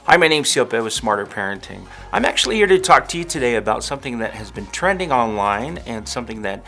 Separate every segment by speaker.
Speaker 1: Hi, my name's Siope with Smarter Parenting. I'm actually here to talk to you today about something that has been trending online and something that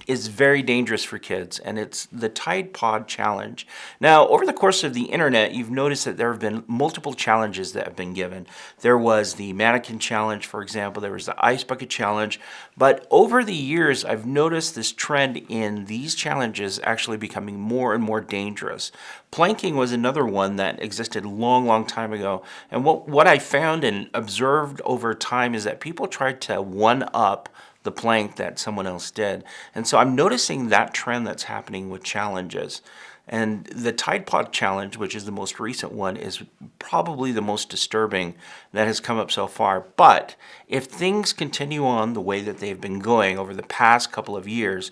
Speaker 1: is very dangerous for kids, and it's the Tide Pod Challenge. Now, over the course of the internet, you've noticed that there have been multiple challenges that have been given. There was the mannequin challenge, for example, there was the ice bucket challenge, but over the years, I've noticed this trend in these challenges actually becoming more and more dangerous. Planking was another one that existed a long time ago. And what I found and observed over time is that people tried to one-up the plank that someone else did. And so I'm noticing that trend that's happening with challenges. And the Tide Pod Challenge, which is the most recent one, is probably the most disturbing that has come up so far. But if things continue on the way that they've been going over the past couple of years,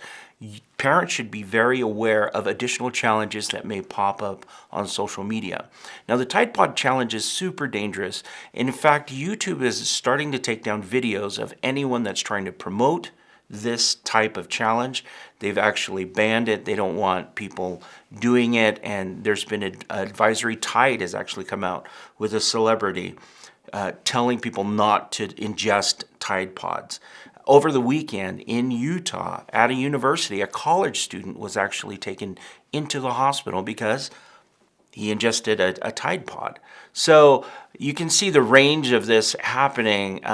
Speaker 1: parents should be very aware of additional challenges that may pop up on social media. Now, the Tide Pod Challenge is super dangerous. In fact, YouTube is starting to take down videos of anyone that's trying to promote this type of challenge. They've actually banned it. They don't want people doing it, and there's been an advisory. Tide has actually come out with a celebrity telling people not to ingest Tide Pods. Over the weekend in Utah, at a university, a college student was actually taken into the hospital because he ingested a Tide Pod. So you can see the range of this happening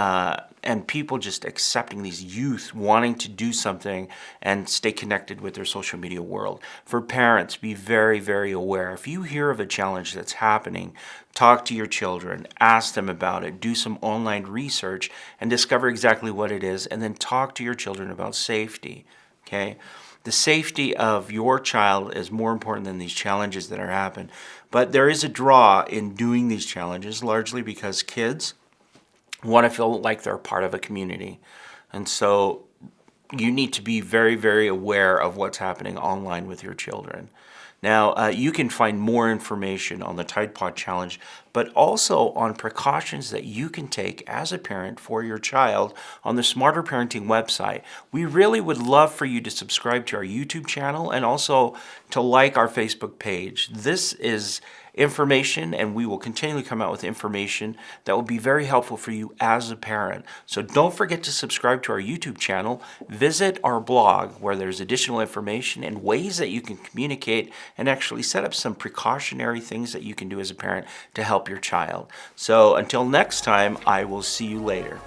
Speaker 1: and people just accepting these youth wanting to do something and stay connected with their social media world. For parents, be very aware. If you hear of a challenge that's happening, talk to your children, ask them about it, do some online research and discover exactly what it is, and then talk to your children about safety, okay? The safety of your child is more important than these challenges that are happening. But there is a draw in doing these challenges, largely because kids want to feel like they're part of a community. And so you need to be very aware of what's happening online with your children. Now, you can find more information on the Tide Pod Challenge, but also on precautions that you can take as a parent for your child on the Smarter Parenting website. We really would love for you to subscribe to our YouTube channel and also to like our Facebook page. This is information, and we will continually come out with information that will be very helpful for you as a parent. So don't forget to subscribe to our YouTube channel. Visit our blog where there's additional information and ways that you can communicate and actually set up some precautionary things that you can do as a parent to help your child. So until next time, I will see you later.